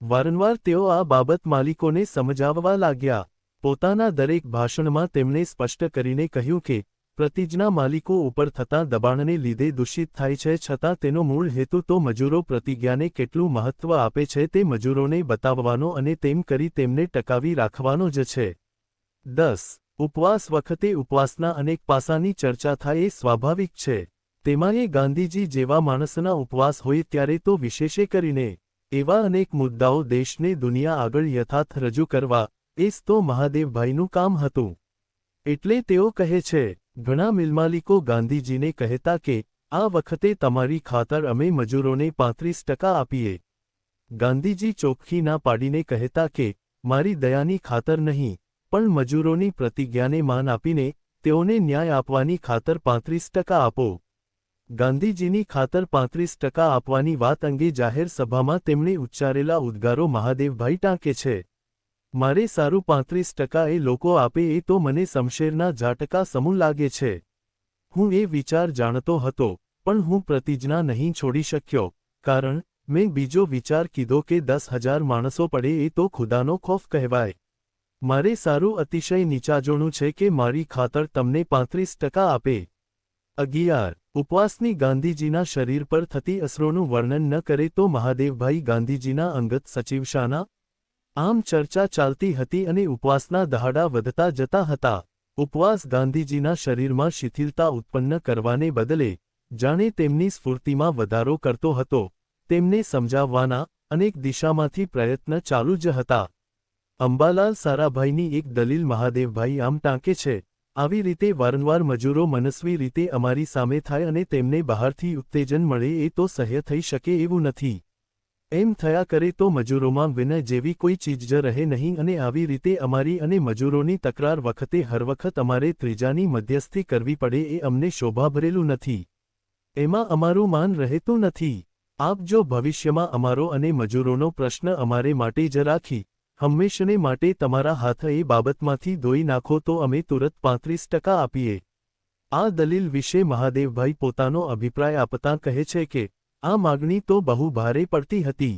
[SPEAKER 1] વારંવાર તેઓ આ બાબત માલિકોને સમજાવવા લાગ્યા. પોતાના દરેક ભાષણમાં તેમણે સ્પષ્ટ કરીને કહ્યું કે પ્રતિજ્ઞા માલિકો ઉપર થતાં દબાણને લીધે દૂષિત થાય છે, છતાં તેનો મૂળ હેતુ તો મજૂરો પ્રતિજ્ઞાને કેટલું મહત્વ આપે છે તે મજૂરોને બતાવવાનો અને તેમ કરી તેમને ટકાવી રાખવાનો જ છે. 10. ઉપવાસ વખતે ઉપવાસના અનેક પાસાની ચર્ચા થાય એ સ્વાભાવિક છે. તેમાંય ગાંધીજી જેવા માણસના ઉપવાસ હોય ત્યારે તો વિશેષે કરીને એવા અનેક મુદ્દાઓ દેશને દુનિયા આગળ યથાર્થ રજૂ કરવા, એ જ તો મહાદેવભાઈનું કામ હતું. એટલે તેઓ કહે છે, ઘણા મિલમાલિકો ગાંધીજીને કહેતા કે આ વખતે તમારી ખાતર અમે મજૂરોને 35% આપીએ. ગાંધીજી ચોખ્ખી ના પાડીને કહેતા કે મારી દયાની ખાતર નહીં, પણ મજૂરોની પ્રતિજ્ઞાને માન આપીને તેઓને ન્યાય આપવાની ખાતર 35% આપો. ગાંધીજીની ખાતર 35% આપવાની વાત અંગે જાહેર સભામાં તેમણે ઉચ્ચારેલા ઉદ્ગારો મહાદેવભાઈ ટાંકે છે. મારે સારું 35% એ લોકો આપે એ તો મને શમશેરના ઝાટકા સમૂહ લાગે છે. હું એ વિચાર જાણતો હતો, પણ હું પ્રતિજ્ઞા નહીં છોડી શક્યો, કારણ મેં બીજો વિચાર કીધો કે 10,000 માણસો પડે એ તો ખુદાનો ખોફ કહેવાય. મારે સારું અતિશય નીચાજોણું છે કે મારી ખાતર તમને 35% આપે. 11. ઉપવાસની ગાંધીજીના શરીર પર થતી અસરોનું વર્ણન ન કરે તો મહાદેવભાઈ ગાંધીજીના અંગત સચિવ શાના? આમ ચર્ચા ચાલતી હતી અને ઉપવાસના દહાડા વધતા જતા હતા. ઉપવાસ ગાંધીજીના શરીરમાં શિથિલતા ઉત્પન્ન કરવાને બદલે જાણે તેમની સ્ફૂર્તિમાં વધારો કરતો હતો. તેમને સમજાવવાના અનેક દિશામાંથી પ્રયત્ન ચાલુ જ હતા. અંબાલાલ સારાભાઈની એક દલીલ મહાદેવભાઈ આમ ટાંકે છે, આવી રીતે વારંવાર મજૂરો મનસ્વી રીતે અમારી સામે થાય અને તેમને બહારથી ઉત્તેજન મળે એ તો સહ્ય થઈ શકે એવું નથી. એમ થયા કરે તો મજૂરોમાં વિનય જેવી કોઈ ચીજ જ રહે નહીં અને આવી રીતે અમારી અને મજૂરોની તકરાર વખતે હર વખત અમારે ત્રીજાની મધ્યસ્થી કરવી પડે એ અમને શોભાભરેલું નથી. એમાં અમારું માન રહેતું નથી. આપ જો ભવિષ્યમાં અમારો અને મજૂરોનો પ્રશ્ન અમારે માટે જ રાખી હંમેશને માટે તમારા હાથ એ બાબતમાંથી ધોઈ નાખો તો અમે તુરત 35% આપીએ. આ દલીલ વિશે મહાદેવભાઈ પોતાનો અભિપ્રાય આપતા કહે છે કે આ માગણી તો બહુ ભારે પડતી હતી.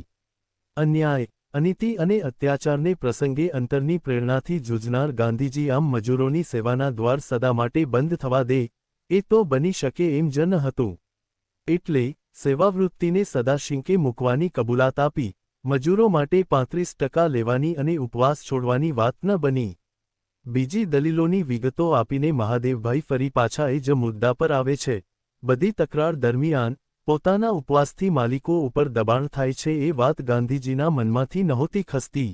[SPEAKER 1] અન્યાય, અનીતિ અને અત્યાચારને પ્રસંગે અંતરની પ્રેરણાથી જૂજનાર ગાંધીજી આમ મજૂરોની સેવાના દ્વાર સદા માટે બંધ થવા દે એ તો બની શકે એમ જ ન હતું. એટલે સેવાવૃત્તિને સદા શીંકે મૂકવાની કબૂલાત આપી મજૂરો માટે 35% લેવાની અને ઉપવાસ છોડવાની વાત ન બની. બીજી દલીલોની વિગતો આપીને મહાદેવભાઈ ફરી પાછા એ જ મુદ્દા પર આવે છે. બધી તકરાર દરમિયાન પોતાના ઉપવાસથી માલિકો ઉપર દબાણ થાય છે એ વાત ગાંધીજીના મનમાંથી નહોતી ખસતી.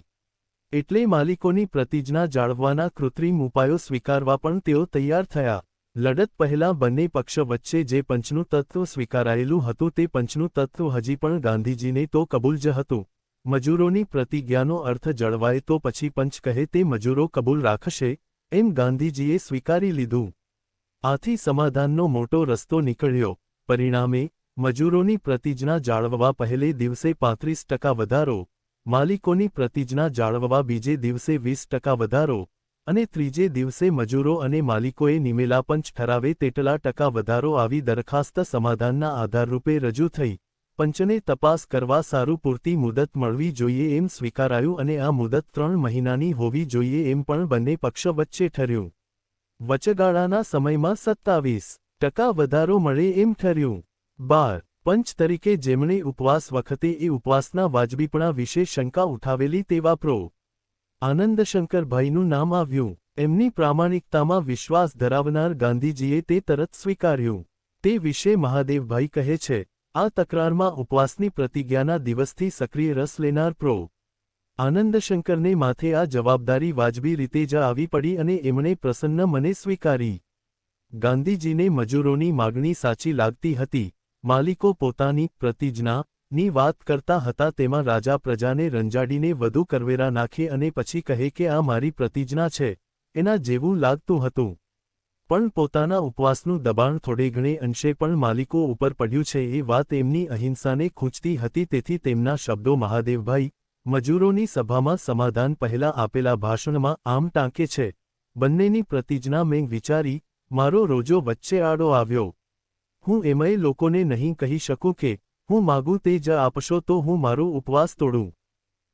[SPEAKER 1] એટલે માલિકોની પ્રતિજ્ઞા જાળવવાના કૃત્રિમ ઉપાયો સ્વીકારવા પણ તેઓ તૈયાર થયા. લડત પહેલાં બંને પક્ષ વચ્ચે જે પંચનું તત્વ સ્વીકારાયેલું હતું તે પંચનું તત્વ હજી પણ ગાંધીજીને તો કબૂલ જ હતું. મજૂરોની પ્રતિજ્ઞાનો અર્થ જળવાય તો પછી પંચ કહે તે મજૂરો કબૂલ રાખશે, એમ ગાંધીજીએ સ્વીકારી લીધું. આથી સમાધાનનો મોટો રસ્તો નીકળ્યો. પરિણામે મજૂરોની પ્રતિજ્ઞા જાળવવા પહેલે દિવસે 35% વધારો, માલિકોની પ્રતિજ્ઞા જાળવવા બીજે દિવસે 20% વધારો અને ત્રીજે દિવસે મજૂરો અને માલિકોએ નિમેલા પંચ ઠરાવે તેટલા ટકા વધારો આવી દરખાસ્ત સમાધાનના આધારરૂપે રજૂ થઈ. પંચને તપાસ કરવા સારું પૂરતી મુદત મળવી જોઈએ એમ સ્વીકારાયું અને આ મુદત 3 મહિનાની હોવી જોઈએ એમ પણ બંને પક્ષ વચ્ચે ઠર્યું. વચગાળાના સમયમાં 27% વધારો મળે એમ ઠર્યું. 12. પંચ તરીકે જેમણે ઉપવાસ વખતે એ ઉપવાસના વાજબીપણા વિશે શંકા ઉઠાવેલી તેવા પ્રો. આનંદશંકરભાઈનું નામ આવ્યું. એમની પ્રામાણિકતામાં વિશ્વાસ ધરાવનાર ગાંધીજીએ તે તરત સ્વીકાર્યું. તે વિશે મહાદેવભાઈ કહે છે, આ તકરારમાં ઉપવાસની પ્રતિજ્ઞાના દિવસથી સક્રિય રસ લેનાર પ્રો. આનંદશંકરને માથે આ જવાબદારી વાજબી રીતે જ આવી પડી અને એમણે પ્રસન્ન મને સ્વીકારી. ગાંધીજીને મજૂરોની માગણી સાચી લાગતી હતી. માલિકો પોતાની પ્રતિજ્ઞાની વાત કરતા હતા તેમાં રાજા પ્રજાને રંજાડીને વધુ કરવેરા નાખે અને પછી કહે કે આ મારી પ્રતિજ્ઞા છે, એના જેવું લાગતું હતું. પણ પોતાના ઉપવાસનું દબાણ થોડે ઘણે અંશે પણ માલિકો ઉપર પડ્યું છે એ વાત એમની અહિંસાને ખૂંચતી હતી. તેથી તેમના શબ્દો મહાદેવભાઈ મજૂરોની સભામાં સમાધાન પહેલાં આપેલા ભાષણમાં આમ ટાંકે છે, બંનેની પ્રતિજ્ઞા મેં વિચારી, મારો રોજો વચ્ચે આડો આવ્યો. હું એમય લોકોને નહીં કહી શકું કે હું માગું તે જ આપશો તો હું મારો ઉપવાસ તોડું.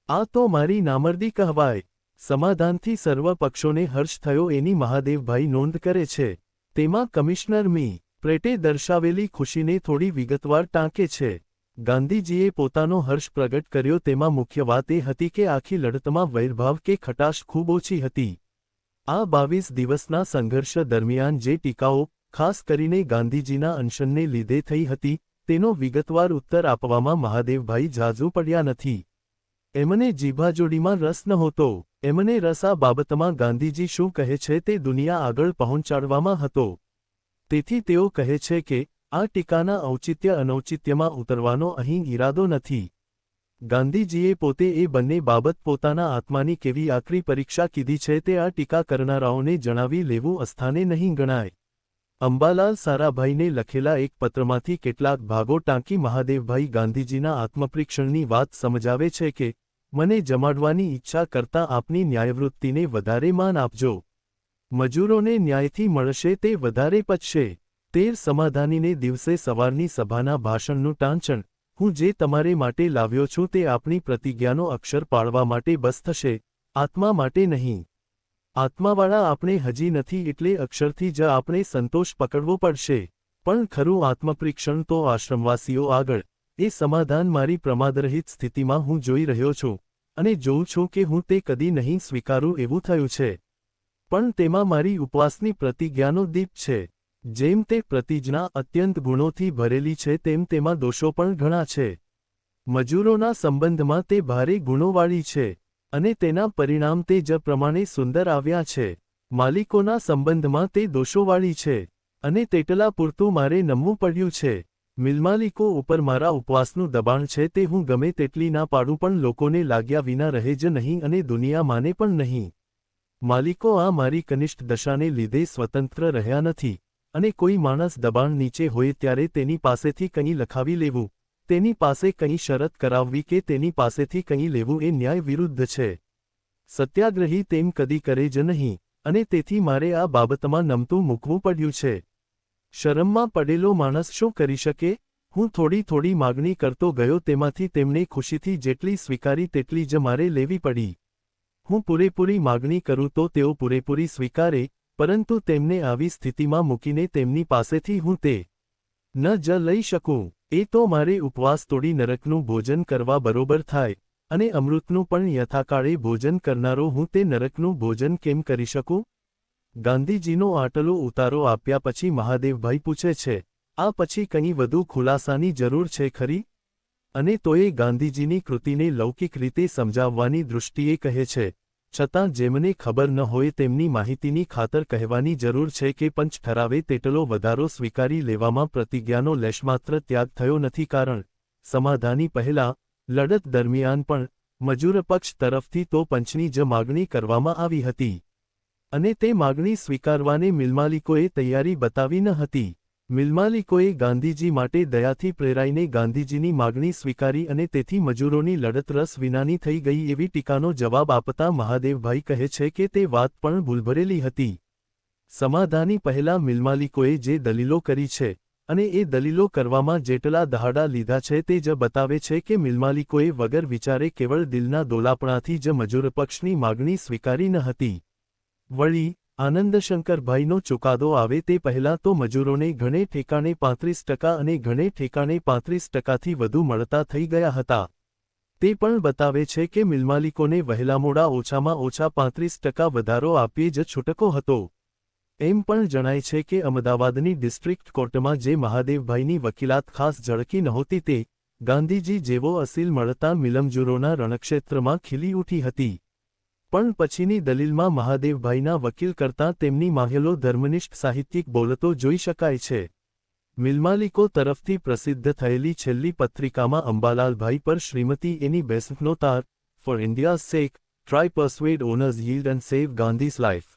[SPEAKER 1] આ તો મારી નામર્દી કહેવાય. સમાધાનથી સર્વ પક્ષોને હર્ષ થયો એની મહાદેવભાઈ નોંધ કરે છે. તેમાં કમિશનર મી. પ્રેટે દર્શાવેલી ખુશીને થોડી વિગતવાર ટાંકે છે. ગાંધીજીએ પોતાનો હર્ષ પ્રગટ કર્યો તેમાં મુખ્ય વાત એ હતી કે આખી લડતમાં વૈરભાવ કે ખટાશ ખૂબ ઓછી હતી. આ 22 દિવસના સંઘર્ષ દરમિયાન જે ટીકાઓ ખાસ કરીને ગાંધીજીના અનશનને લીધે થઈ હતી તેનો વિગતવાર ઉત્તર આપવામાં મહાદેવભાઈ ઝાઝુ પડ્યા નથી. એમને જીભાજોડીમાં રસ નહોતો. એમને રસ આ બાબતમાં ગાંધીજી શું કહે છે તે દુનિયા આગળ પહોંચાડવામાં હતો. તેથી તેઓ કહે છે કે આ ટીકાના ઔચિત્ય અનૌચિત્યમાં ઉતરવાનો અહીં ઈરાદો નથી. ગાંધીજીએ પોતે એ બંને બાબત પોતાના આત્માની કેવી આકરી પરીક્ષા કીધી છે તે આ ટીકા કરનારાઓને જણાવી લેવું અસ્થાને નહીં ગણાય. અંબાલાલ સારાભાઈને લખેલા એક પત્રમાંથી કેટલાક ભાગો ટાંકી મહાદેવભાઈ ગાંધીજીના આત્મપરીક્ષણની વાત સમજાવે છે કે મને જમાડવાની ઈચ્છા કરતાં આપની ન્યાયવૃત્તિને વધારે માન આપજો. મજૂરોને ન્યાયથી મળશે તે વધારે પચશે. 13 સમાધાનીને દિવસે સવારની સભાના ભાષણનું ટાંચણ, હું જે તમારે માટે લાવ્યો છું તે આપણી પ્રતિજ્ઞાનો અક્ષર પાળવા માટે બસ થશે, આત્મા માટે નહીં. આત્માવાળા આપણે હજી નથી એટલે અક્ષરથી જ આપણે સંતોષ પકડવો પડશે. પણ ખરું આત્મપરીક્ષણ તો આશ્રમવાસીઓ આગળ. એ સમાધાન મારી પ્રમાદરહિત સ્થિતિમાં હું જોઈ રહ્યો છું અને જોઉં છું કે હું તે કદી નહીં સ્વીકારું એવું થયું છે. પણ તેમાં મારી ઉપવાસની પ્રતિજ્ઞાનો દીપ છે. જેમ તે પ્રતિજ્ઞા અત્યંત ગુણોથી ભરેલી છે તેમ તેમાં દોષો પણ ઘણા છે. મજૂરોના સંબંધમાં તે ભારે ગુણોવાળી છે અને તેના પરિણામ તે જ પ્રમાણે સુંદર આવ્યા છે. માલિકોના સંબંધમાં તે દોષોવાળી છે અને તેટલા પૂરતું મારે નમવું પડ્યું છે. મિલમાલિકો ઉપર મારા ઉપવાસનું દબાણ છે તે હું ગમે તેટલી ના પાડું પણ લોકોને લાગ્યા વિના રહે જ નહીં અને દુનિયા માને પણ નહીં. માલિકો આ મારી કનિષ્ઠ દશાને લીધે સ્વતંત્ર રહ્યા નથી અને કોઈ માણસ દબાણ નીચે હોય ત્યારે તેની પાસેથી કંઈ લખાવી લેવું, તેની પાસે કંઈ શરત કરાવવી કે તેની પાસેથી કંઈ લેવું એ ન્યાય વિરુદ્ધ છે. સત્યાગ્રહી તેમ કદી કરે જ નહીં અને તેથી મારે આ બાબતમાં નમતું મૂકવું પડ્યું છે. શરમમાં પડેલો માણસ શું કરી શકે? હું થોડી થોડી માગણી કરતો ગયો તેમાંથી તેમને ખુશીથી જેટલી સ્વીકારી તેટલી જ મારે લેવી પડી. હું પૂરેપૂરી માગણી કરું તો તેઓ પૂરેપૂરી સ્વીકારે, પરંતુ તેમને આવી સ્થિતિમાં મૂકીને તેમની પાસેથી હું તે ન જ લઈ શકું. એ તો મારે ઉપવાસ તોડી નરકનું ભોજન કરવા બરોબર થાય અને અમૃતનું પણ યથાકાળે ભોજન કરનારો હું તે નરકનું ભોજન કેમ કરી શકું? ગાંધીજીનો આટલો ઉતારો આપ્યા પછી મહાદેવભાઈ પૂછે છે, આ પછી કંઈ વધુ ખુલાસાની જરૂર છે ખરી? અને તોય ગાંધીજીની કૃતિને લૌકિક રીતે સમજાવવાની દૃષ્ટિએ કહે છે, છતાં જેમને ખબર ન હોય તેમની માહિતીની ખાતર કહેવાની જરૂર છે કે પંચ ઠરાવે તેટલો વધારો સ્વીકારી લેવામાં પ્રતિજ્ઞાનો લેશમાત્ર ત્યાગ થયો નથી, કારણ સમાધાની પહેલાં લડત દરમિયાન પણ મજૂર પક્ષ તરફથી તો પંચની જ માગણી કરવામાં આવી હતી, અને તે માગણી સ્વીકારવાને મિલમાલિકોએ તૈયારી બતાવી ન હતી. મિલમાલિકોએ ગાંધીજી માટે દયાથી પ્રેરાઈને ગાંધીજીની માગણી સ્વીકારી અને તેથી મજૂરોની લડત રસ વિનાની થઈ ગઈ એવી ટીકાનો જવાબ આપતા મહાદેવભાઈ કહે છે કે તે વાત પણ ભૂલભરેલી હતી. સમાધાની પહેલાં મિલમાલિકોએ જે દલીલો કરી છે અને એ દલીલો કરવામાં જેટલા દહાડા લીધા છે તે જ બતાવે છે કે મિલમાલિકોએ વગર વિચારે કેવળ દિલના દોલાપણાથી જ મજૂર પક્ષની માગણી સ્વીકારી ન હતી. વળી આનંદશંકરભાઈનો ચુકાદો આવે તે પહેલાં તો મજૂરોને ઘણે ઠેકાણે 35% અને ઘણે ઠેકાણે 35%થી વધુ મળતા થઈ ગયા હતા. તે પણ બતાવે છે કે મિલમાલિકોને વહેલામોડા ઓછામાં ઓછા 35% વધારો આપીએ જ છૂટકો હતો. એમ પણ જણાય છે કે અમદાવાદની ડિસ્ટ્રિક્ટ કોર્ટમાં જે મહાદેવભાઈની વકીલાત ખાસ ઝળકી નહોતી તે ગાંધીજી જેવો અસીલ મળતા મિલમજૂરોના રણક્ષેત્રમાં ખીલી ઉઠી હતી. પણ પછીની દલીલમાં મહાદેવભાઈના વકીલ કરતાં તેમની માહેલો ધર્મનિષ્ઠ સાહિત્યિક બોલતો જોઈ શકાય છે. મિલમાલિકો તરફથી પ્રસિદ્ધ થયેલી છેલ્લી પત્રિકામાં અંબાલાલભાઈ પર શ્રીમતી એની બેસન્ટનો તાર, for India's sake, try persuade owners yield and save Gandhi's life.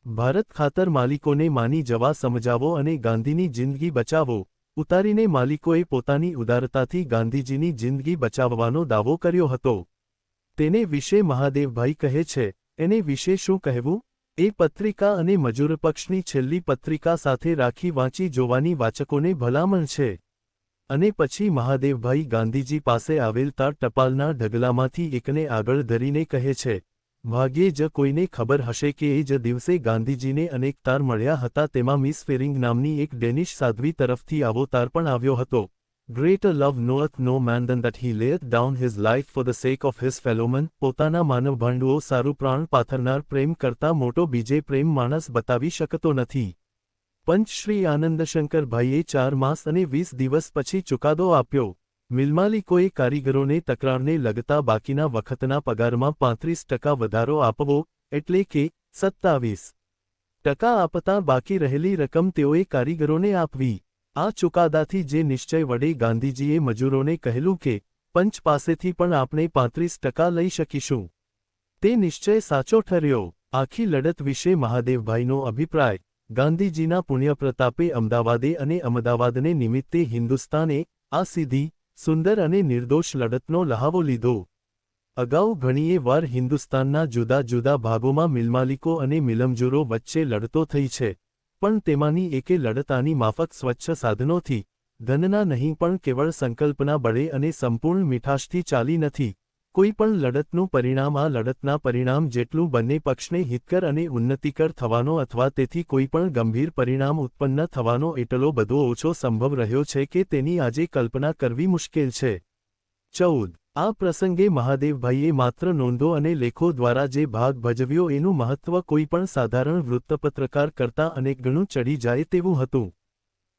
[SPEAKER 1] Bharat ખાતર માલિકોને માની જવા સમજાવો અને ગાંધીની જિંદગી બચાવો ઉતારીને માલિકોએ પોતાની ઉદારતાથી ગાંધીજીની જિંદગી બચાવવાનો દાવો કર્યો હતો. તેને વિશે મહાદેવભાઈ કહે છે, એને વિશે શું કહેવું? એ પત્રિકા અને મજૂર પક્ષની છેલ્લી પત્રિકા સાથે રાખી વાંચી જોવાની વાચકોને ભલામણ છે. અને પછી મહાદેવભાઈ ગાંધીજી પાસે આવેલ તાર ટપાલના ઢગલામાંથી એકને આગળ ધરીને કહે છે, ભાગ્યે જ કોઈને ખબર હશે કે એ જ દિવસે ગાંધીજીને અનેક તાર મળ્યા હતા. તેમાં મિસ ફેરિંગ નામની એક ડેનિશ સાધ્વી તરફથી આવો તાર પણ આવ્યો હતો. Greater love knoweth no man than that he layeth down his life for the sake of his fellowman. પોતાના માનવભાંડુઓ સારું પ્રાણ પાથરનાર પ્રેમ કરતાં મોટો બીજે પ્રેમ માણસ બતાવી શકતો નથી. પંચ શ્રી આનંદશંકરભાઈએ 4 માસ અને 20 દિવસ પછી ચુકાદો આપ્યો. મિલમાલિકોએ કારીગરોને તકરારને લગતા બાકીના વખતના પગારમાં 35% વધારો આપવો, એટલે કે 27% આપતા બાકી રહેલી રકમ તેઓએ કારીગરોને આપવી. આ ચુકાદાથી જે નિશ્ચય વડે ગાંધીજીએ મજૂરોને કહેલું કે પંચ પાસેથી પણ આપણે 35% લઈ શકીશું, તે નિશ્ચય સાચો ઠર્યો. આખી લડત વિશે મહાદેવભાઈનો અભિપ્રાય, ગાંધીજીના પુણ્યપ્રતાપે અમદાવાદે અને અમદાવાદને નિમિત્તે હિન્દુસ્તાને આ સીધી, સુંદર અને નિર્દોષ લડતનો લહાવો લીધો. અગાઉ ઘણીએ વાર હિન્દુસ્તાનના જુદા જુદા ભાગોમાં મિલમાલિકો અને મિલમજૂરો વચ્ચે લડતો થઈ છે, પણ તેમાંની એકે લડત આની માફક સ્વચ્છ સાધનોથી, ધનના નહીં પણ કેવળ સંકલ્પના બળે અને સંપૂર્ણ મીઠાશથી ચાલી નથી. કોઈ પણ લડતનું પરિણામ આ લડતના પરિણામ જેટલું બંને પક્ષને હિતકર અને ઉન્નતિકર થવાનો અથવા તેથી કોઈ પણ ગંભીર પરિણામ ઉત્પન્ન થવાનો એટલો બધો ઓછો સંભવ રહ્યો છે કે તેની આજે કલ્પના કરવી મુશ્કેલ છે. 14. આ પ્રસંગે મહાદેવભાઈએ માત્ર નોંધો અને લેખો દ્વારા જે ભાગ ભજવ્યો એનું મહત્વ કોઈ પણ સાધારણ વૃત્તપત્રકાર કરતાં અનેક ગણું ચડી જાય તેવું હતું.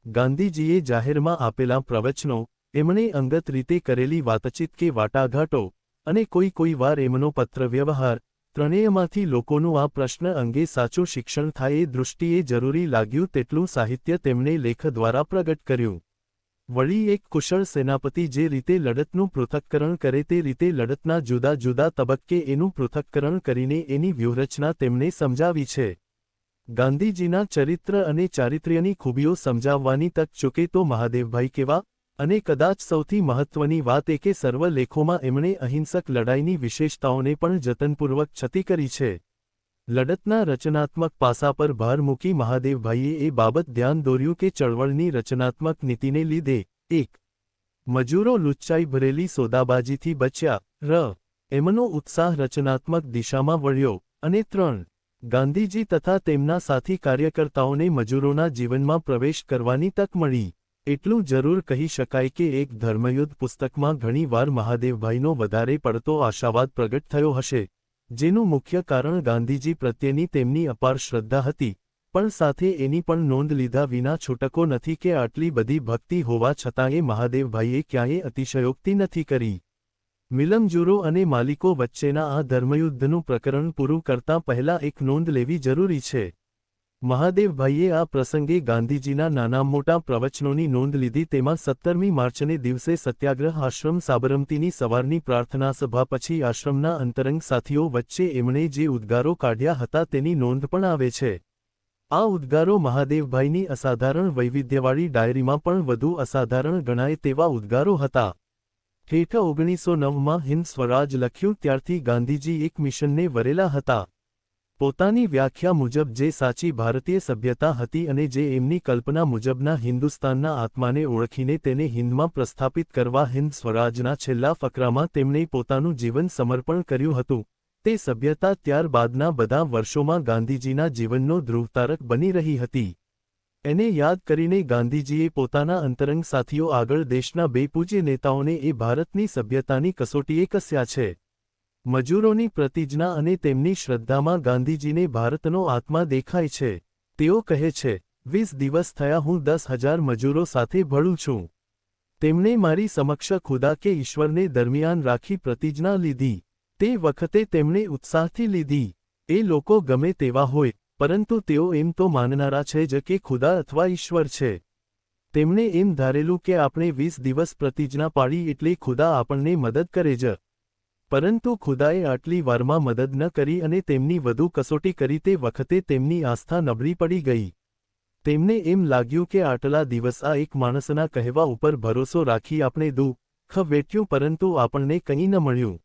[SPEAKER 1] ગાંધીજીએ જાહેરમાં આપેલા પ્રવચનો, એમણે અંગત રીતે કરેલી વાતચીત કે વાટાઘાટો, અને કોઈ વાર એમનો પત્રવ્યવહાર, ત્રણેયમાંથી લોકોનું આ પ્રશ્ન અંગે સાચું શિક્ષણ થાય એ દૃષ્ટિએ જરૂરી લાગ્યું તેટલું સાહિત્ય તેમણે લેખ દ્વારા પ્રગટ કર્યું. વળી એક કુશળ સેનાપતિ જે રીતે લડતનું પૃથક્કરણ કરે તે રીતે લડતના જુદા જુદા તબક્કે એનું પૃથક્કરણ કરીને એની વ્યૂહરચના તેમને સમજાવી છે. ગાંધીજીના ચરિત્ર અને ચારિત્ર્યની ખૂબીઓ સમજાવવાની તક ચૂકે તો મહાદેવભાઈ કેવા, અને કદાચ સૌથી મહત્વની વાત એ કે સર્વ લેખોમાં એમણે અહિંસક લડાઈની વિશેષતાઓને પણ જતનપૂર્વક છતી કરી છે. લડતના રચનાત્મક પાસા પર ભાર મૂકી મહાદેવભાઈએ એ બાબત ધ્યાન દોર્યું કે ચળવળની રચનાત્મક નીતિને લીધે 1. મજૂરો લુચ્ચાઈ ભરેલી સોદાબાજીથી બચ્યા, એમનો ઉત્સાહ રચનાત્મક દિશામાં વળ્યો, અને 3. ગાંધીજી તથા તેમના સાથી કાર્યકર્તાઓને મજૂરોના જીવનમાં પ્રવેશ કરવાની તક મળી. એટલું જરૂર કહી શકાય કે એક ધર્મયુદ્ધ પુસ્તકમાં ઘણી વાર મહાદેવભાઈનો વધારે પડતો આશાવાદ પ્રગટ થયો હશે, જેનું મુખ્ય કારણ ગાંધીજી પ્રત્યેની તેમની અપાર શ્રદ્ધા હતી, પણ સાથે એની પણ નોંધ લીધા વિના છૂટકો નથી કે આટલી બધી ભક્તિ હોવા છતાંય મહાદેવભાઈએ ક્યાંય અતિશયોક્તિ નથી કરી. મિલમજૂરો અને માલિકો વચ્ચેના આ ધર્મયુદ્ધનું પ્રકરણ પૂરું કરતાં પહેલાં એક નોંધ લેવી જરૂરી છે. મહાદેવભાઈએ આ પ્રસંગે ગાંધીજીના નાના મોટા પ્રવચનોની નોંધ લીધી. તેમાં 17મી માર્ચને દિવસે સત્યાગ્રહ આશ્રમ સાબરમતીની સવારની પ્રાર્થના સભા પછી આશ્રમના અંતરંગ સાથીઓ વચ્ચે એમણે જે ઉદ્ગારો કાઢ્યા હતા તેની નોંધ પણ આવે છે. આ ઉદ્ગારો મહાદેવભાઈની અસાધારણ વૈવિધ્યવાળી ડાયરીમાં પણ વધુ અસાધારણ ગણાય તેવા ઉદ્ગારો હતા. હેઠ 1909માં હિન્દ સ્વરાજ લખ્યું ત્યારથી ગાંધીજી એક મિશનને વરેલા હતા. પોતાની વ્યાખ્યા મુજબ જે સાચી ભારતીય સભ્યતા હતી અને જે એમની કલ્પના મુજબના હિન્દુસ્તાનના આત્માને ઓળખીને તેને હિન્દમાં પ્રસ્થાપિત કરવા હિન્દ સ્વરાજના છેલ્લા ફકરામાં તેમણે પોતાનું જીવન સમર્પણ કર્યું હતું, તે સભ્યતા ત્યારબાદના બધા વર્ષોમાં ગાંધીજીના જીવનનો ધ્રુવતારક બની રહી હતી. એને યાદ કરીને ગાંધીજીએ પોતાના અંતરંગ સાથીઓ આગળ દેશના બે પૂજ્ય નેતાઓને એ ભારતની સભ્યતાની કસોટીએ કસ્યા છે. મજૂરોની પ્રતિજ્ઞા અને તેમની શ્રદ્ધામાં ગાંધીજીને ભારતનો આત્મા દેખાય છે. તેઓ કહે છે, 20 દિવસ થયા હું 10,000 મજૂરો સાથે ભળું છું. તેમણે મારી સમક્ષ ખુદા કે ઈશ્વરને દરમિયાન રાખી પ્રતિજ્ઞા લીધી. તે વખતે તેમણે ઉત્સાહથી લીધી. એ લોકો ગમે તેવા હોય, પરંતુ તેઓ એમ તો માનનારા છે જ કે ખુદા અથવા ઈશ્વર છે. તેમણે એમ ધારેલું કે આપણે 20 દિવસ પ્રતિજ્ઞા પાડી એટલે ખુદા આપણને મદદ કરે જ. પરંતુ ખુદાએ આટલી વારમાં મદદ ન કરી અને તેમની વધુ કસોટી કરી. તે વખતે તેમની આસ્થા નબળી પડી ગઈ. તેમને એમ લાગ્યું કે આટલા દિવસ આ એક માણસના કહેવા ઉપર ભરોસો રાખી આપણે દુઃખ વેઠ્યું પરંતુ આપણને કંઈ ન મળ્યું.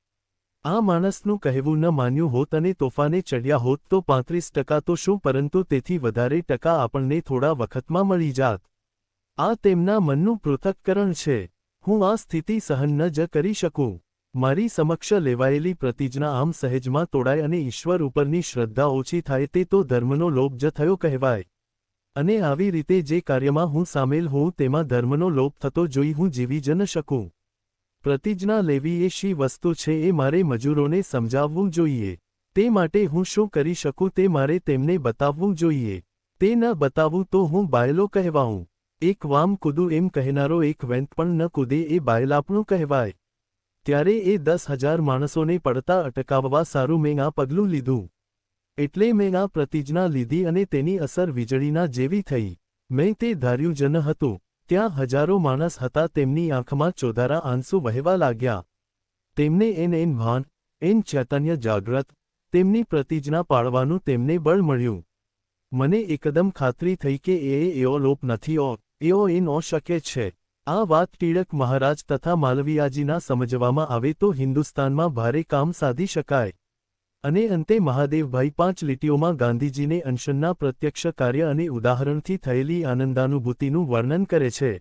[SPEAKER 1] આ માણસનું કહેવું ન માન્યું હોત અને તોફાને ચડ્યા હોત તો 35% તો શું પરંતુ તેથી વધારે ટકા આપણને થોડા વખતમાં મળી જાત. આ તેમના મનનું પૃથક્કરણ છે. હું આ સ્થિતિ સહન ન જ કરી શકું. મારી સમક્ષ લેવાયેલી પ્રતિજ્ઞા આમ સહેજમાં તોડાય અને ઈશ્વર ઉપરની શ્રદ્ધા ઓછી થાય તે તો ધર્મનો લોભ જ થયો કહેવાય. અને આવી રીતે જે કાર્યમાં હું સામેલ હોઉં તેમાં ધર્મનો લોભ થતો જોઈ હું જીવી જ ન શકું. પ્રતિજ્ઞા લેવી એ શી વસ્તુ છે એ મારે મજૂરોને સમજાવવું જોઈએ. તે માટે હું શું કરી શકું તે મારે તેમને બતાવવું જોઈએ. તે ન બતાવું તો હું બાયલો કહેવાઉં. એક વામ કૂદું એમ કહેનારો એક વેંત પણ ન કૂદે એ બાયલાપણું કહેવાય. ત્યારે એ 10,000 માણસોને પડતા અટકાવવા સારું મેં આ પગલું લીધું. એટલે મેં આ પ્રતિજ્ઞા લીધી અને તેની અસર વીજળીના જેવી થઈ. મેં તે ધાર્યું જ ન હતું. ત્યાં હજારો માણસ હતા. તેમની આંખમાં ચોધારા આંસુ વહેવા લાગ્યા. તેમને એન ભાન, એન ચૈતન્ય જાગ્રત, તેમની પ્રતિજ્ઞા પાળવાનું તેમને બળ મળ્યું. મને એકદમ ખાતરી થઈ કે એવો લોપ નથી એવો એનો શક્ય છે. આ વાત ટિળક મહારાજ તથા માલવીયાજીના સમજવામાં આવે તો હિન્દુસ્તાનમાં ભારે કામ સાધી શકાય. અને અંતે મહાદેવભાઈ 5 લીટીઓમાં ગાંધીજીને અનશનના પ્રત્યક્ષ કાર્ય અને ઉદાહરણથી થયેલી આનંદાનુભૂતિનું વર્ણન કરે છે.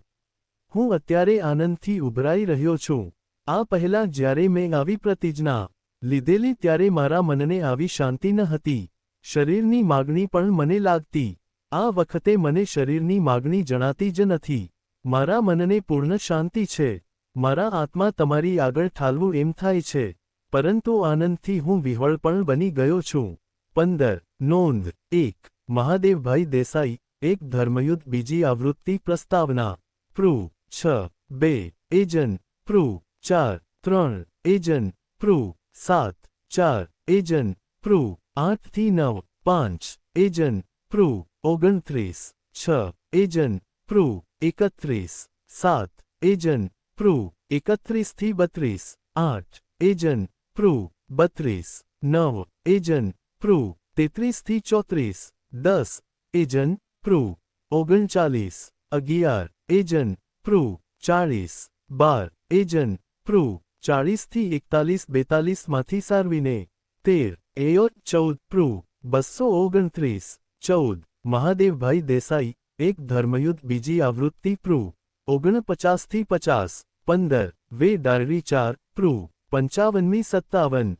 [SPEAKER 1] હું અત્યારે આનંદથી ઉભરાઈ રહ્યો છું. આ પહેલાં જ્યારે મેં આવી પ્રતિજ્ઞા લીધેલી ત્યારે મારા મનને આવી શાંતિ ન હતી. શરીરની માગણી પણ મને લાગતી. આ વખતે મને શરીરની માગણી જણાતી જ નથી. મારા મનને પૂર્ણ શાંતિ છે. મારા આત્મા તમારી આગળ ઠાલવું એમ થાય છે. પરંતુ આનંદથી હું વિહ્વળ પણ બની ગયો છું. 15 નોંધ 1 મહાદેવભાઈ દેસાઈ, એક ધર્મયુદ્ધ બીજી આવૃત્તિ પ્રસ્તાવના. પ્રૂ 6 2 એજન પ્રૂ 4 3 એજન પ્રૂ 7 4 એજન પ્રૂ 8 થી 9 5 એજન પ્રૂ 29 6 એજન પ્રૂ 31 7 એજન પ્રૂ 31 થી 32 8 એજન પ્રૂ 32 9 એજન પ્રૂ 33 થી 34 10 એજન પ્રૂ 39 11 એજન પ્રૂ 40 12 એજન પ્રૂ 40 થી 41 42 માંથી સારવીને 13 એયો 14 પ્રૂ 229 14 મહાદેવભાઈ દેસાઈ, એક ધર્મયુદ્ધ બીજી આવૃત્તિ પ્રૂ 49 થી 50 15 વે ડાયરી 4 પ્રૂ 55મી 57